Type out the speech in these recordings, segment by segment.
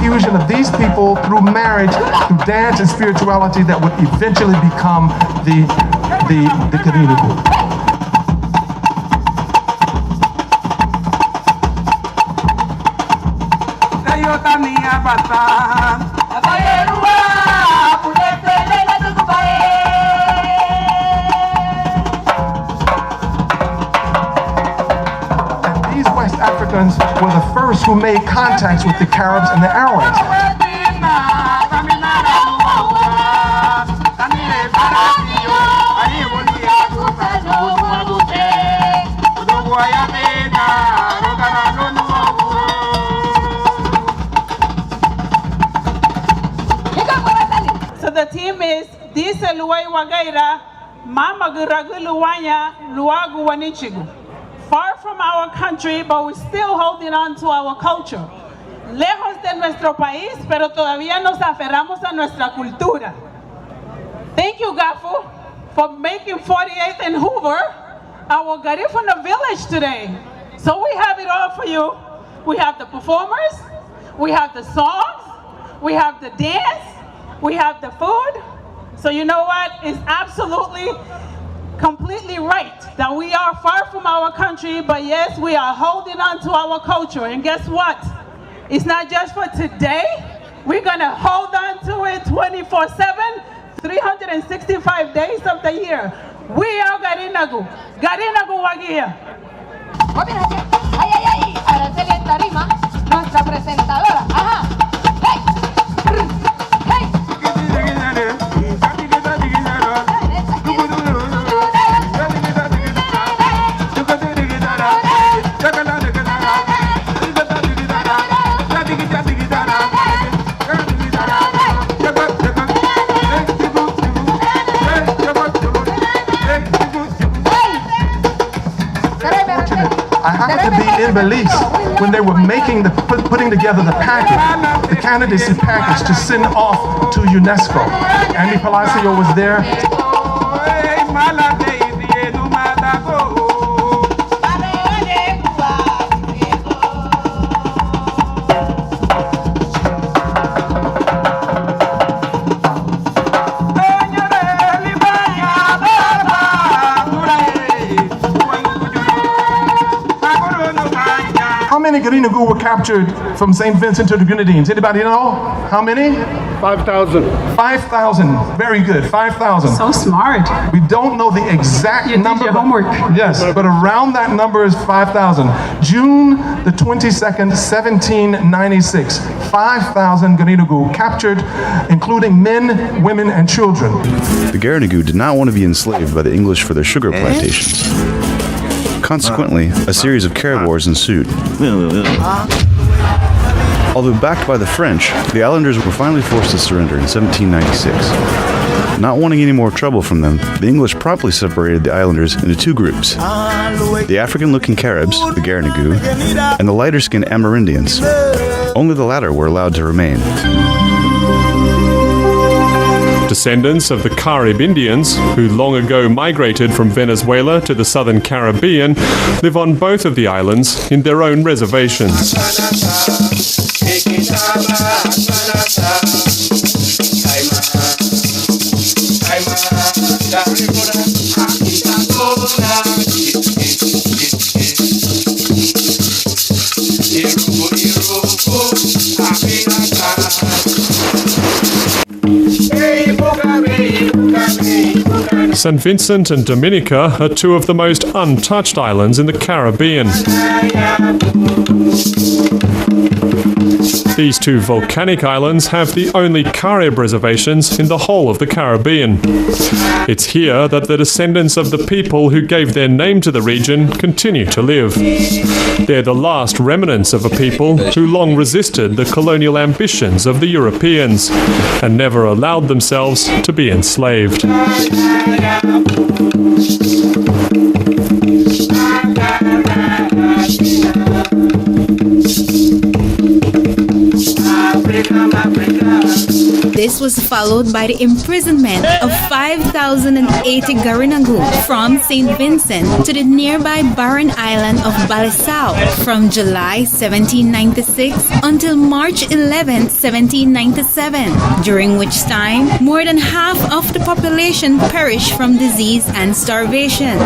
fusion of these people through marriage, through dance and spirituality that would eventually become the Garifuna. Africans were the first who made contacts with the Caribs and the Arabs. So the team is Disa Luai Wagaira, Mama Guraguluwanya, Luagu Wanichigu. Far from our country, but we're still holding on to our culture. Lejos de nuestro país, pero todavía nos aferramos a nuestra cultura. Thank you, Gafu, for making 48th and Hoover our Garifuna village today. So we have it all for you. We have the performers, we have the songs, we have the dance, we have the food. So you know what? It's absolutely completely right that we are far from our country, but yes, we are holding on to our culture. And guess what? It's not just for today. We're gonna hold on to it 24/7, 365 days of the year. We are Garinagu. Garinagu Wagia. Araceli en tarima, nuestra presentadora. Ajá. Hey. Hey. I happened to be in Belize when they were making putting together the package, the candidacy package to send off to UNESCO. Andy Palacio was there. How many Garinagu were captured from St. Vincent to the Grenadines? Anybody know? How many? 5,000. 5,000. Very good. 5,000. So smart. We don't know the exact number. Did your homework. Yes, but around that number is 5,000. June the 22nd, 1796. 5,000 Garinagu captured, including men, women, and children. The Garinagu did not want to be enslaved by the English for their sugar plantations. Consequently, a series of Carib wars ensued. Although backed by the French, the islanders were finally forced to surrender in 1796. Not wanting any more trouble from them, the English promptly separated the islanders into two groups: the African-looking Caribs, the Garinagu, and the lighter-skinned Amerindians. Only the latter were allowed to remain. Descendants of the Carib Indians, who long ago migrated from Venezuela to the southern Caribbean, live on both of the islands in their own reservations. St. Vincent and Dominica are two of the most untouched islands in the Caribbean. These two volcanic islands have the only Carib reservations in the whole of the Caribbean. It's here that the descendants of the people who gave their name to the region continue to live. They're the last remnants of a people who long resisted the colonial ambitions of the Europeans and never allowed themselves to be enslaved. This was the followed by the imprisonment of 5,080 Garinagu from St. Vincent to the nearby barren island of Balisao from July 1796 until March 11, 1797, during which time more than half of the population perished from disease and starvation.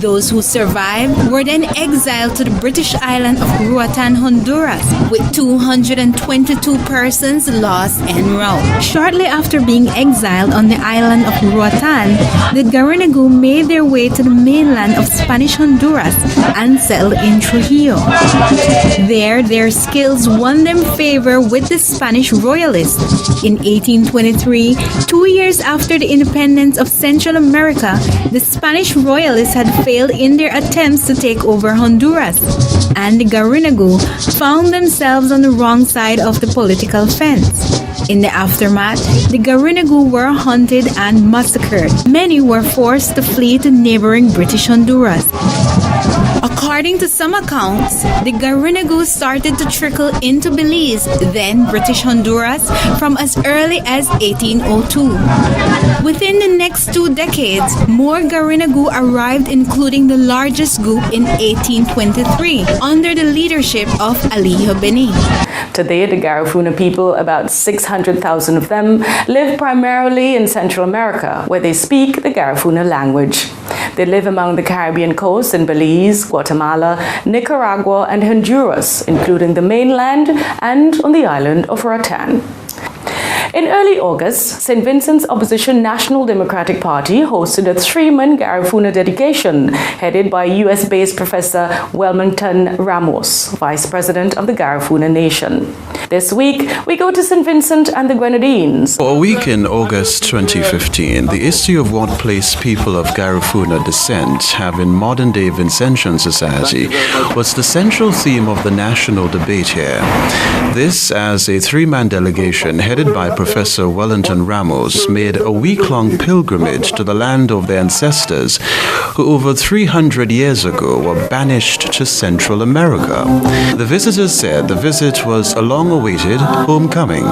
Those who survived were then exiled to the British island of Roatan, Honduras, with 222 persons lost en route. Shortly after being exiled on the island of Roatan, the Garinagu made their way to the mainland of Spanish Honduras and settled in Trujillo. There, their skills won them favor with the Spanish royalists. In 1823, 2 years after the independence of Central America, the Spanish royalists had failed in their attempts to take over Honduras, and the Garinagu found themselves on the wrong side of the political fence. In the aftermath, the Garinagu were hunted and massacred. Many were forced to flee to neighboring British Honduras. According to some accounts, the Garinagu started to trickle into Belize, then British Honduras, from as early as 1802. Within the next 2 decades, more Garinagu arrived, including the largest group in 1823, under the leadership of Alijo Beni. Today, the Garifuna people, about 600,000 of them, live primarily in Central America, where they speak the Garifuna language. They live among the Caribbean coast in Belize, Guatemala, Nicaragua, and Honduras, including the mainland and on the island of Roatan. In early August, St. Vincent's opposition National Democratic Party hosted a 3-month Garifuna dedication headed by US-based Professor Wellington Ramos, Vice President of the Garifuna Nation. This week, we go to St. Vincent and the Grenadines. For a week in August 2015, the issue of what place people of Garifuna descent have in modern-day Vincentian society was the central theme of the national debate here. This as a 3-man delegation headed by Professor Wellington Ramos made a week-long pilgrimage to the land of their ancestors who over 300 years ago were banished to Central America. The visitors said the visit was a long-awaited homecoming.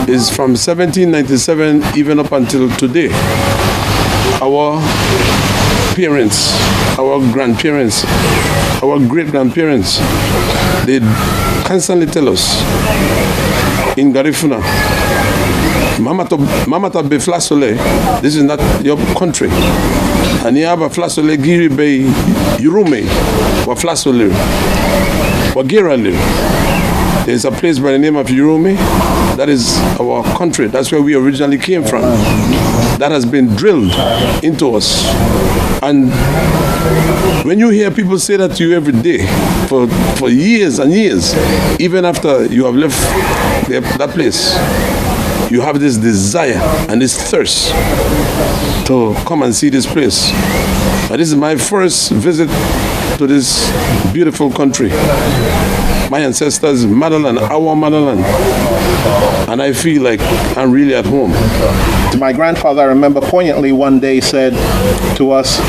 Is from 1797 even up until today. Our parents, our grandparents, our great-grandparents, they constantly tell us in Garifuna, Mama to be flasole, this is not your country. And you have a flasole giri be yurume, wa flasole, wa girale. There's a place by the name of Yurume. That is our country. That's where we originally came from. That has been drilled into us. And when you hear people say that to you every day, for years and years, even after you have left that place, you have this desire and this thirst to come and see this place. And this is my first visit to this beautiful country. My ancestors' motherland, our motherland. And I feel like I'm really at home. My grandfather, I remember poignantly one day said to us,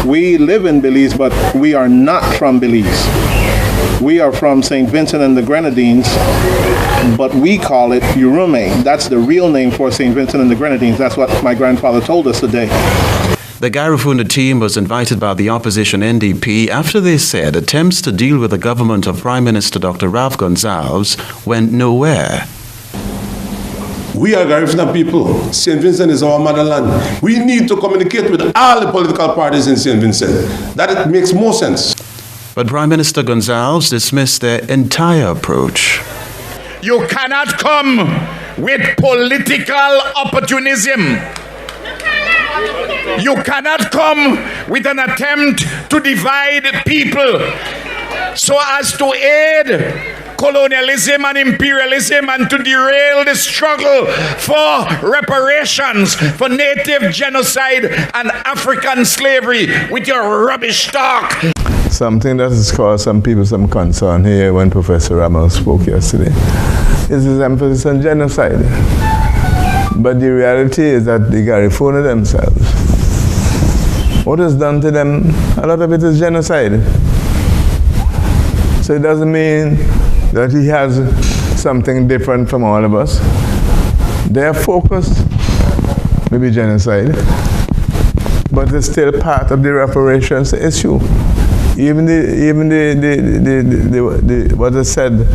we live in Belize, but we are not from Belize. We are from St. Vincent and the Grenadines, but we call it Yurume. That's the real name for St. Vincent and the Grenadines. That's what my grandfather told us today. The Garifuna team was invited by the opposition NDP after they said attempts to deal with the government of Prime Minister Dr. Ralph Gonsalves went nowhere. We are Garifuna people. St. Vincent is our motherland. We need to communicate with all the political parties in St. Vincent. That makes more sense. But Prime Minister Gonsalves dismissed their entire approach. You cannot come with political opportunism. You cannot come with an attempt to divide people so as to aid colonialism and imperialism and to derail the struggle for reparations for native genocide and African slavery with your rubbish talk. Something that has caused some people some concern here when Professor Ramos spoke yesterday is his emphasis on genocide. But the reality is that the Garifuna themselves, what is done to them, a lot of it is genocide. So it doesn't mean that he has something different from all of us. Their focus may be genocide, but it's still part of the reparations issue. Even what is said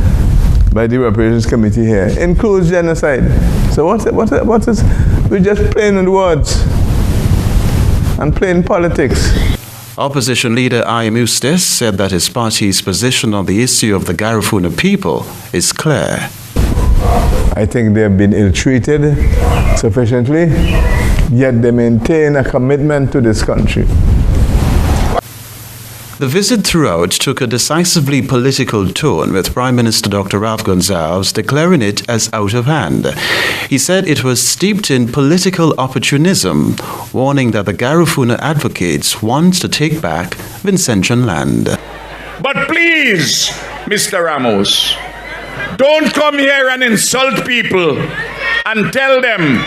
by the reparations committee here includes genocide. So what is we're just playing with words and playing politics. Opposition leader I.M. Eustace said that his party's position on the issue of the Garifuna people is clear. I think they have been ill-treated sufficiently, yet they maintain a commitment to this country. The visit throughout took a decisively political tone, with Prime Minister Dr. Ralph Gonsalves declaring it as out of hand. He said it was steeped in political opportunism, warning that the Garifuna advocates want to take back Vincentian land. But please, Mr. Ramos, don't come here and insult people and tell them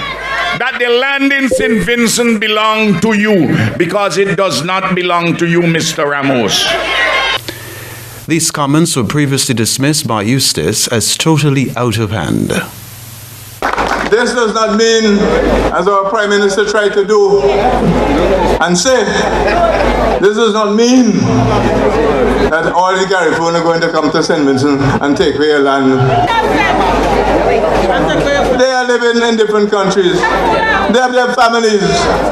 that the land in St. Vincent belong to you, because it does not belong to you, Mr. Ramos. These comments were previously dismissed by Eustace as totally out of hand. This does not mean, as our Prime Minister tried to do and say, this does not mean that all the Garifuna are going to come to St. Vincent and take away land. They are living in different countries. They have their families.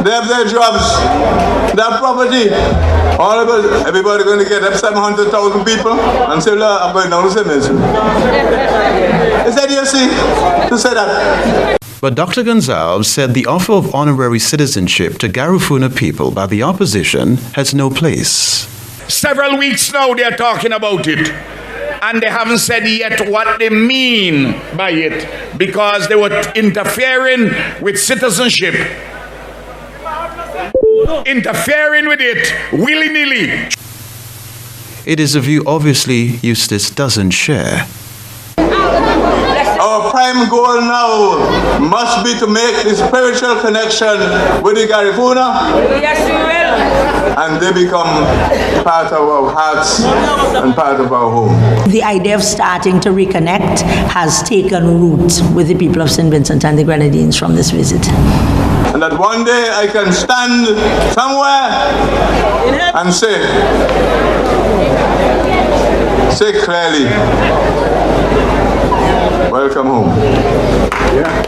They have their jobs. They have property. All of us, everybody going to get up 700,000 people and say, look, I'm going down to St. Vincent. Is that easy to say that? But Dr. Gonsalves said the offer of honorary citizenship to Garifuna people by the opposition has no place. Several weeks now they're talking about it, and they haven't said yet what they mean by it, because they were interfering with citizenship, interfering with it willy-nilly. It is a view obviously Eustace doesn't share. Our prime goal now must be to make the spiritual connection with the Garifuna. Yes, we will. And they become part of our hearts and part of our home. The idea of starting to reconnect has taken root with the people of St. Vincent and the Grenadines from this visit. And that one day I can stand somewhere and say clearly, welcome home. Yeah.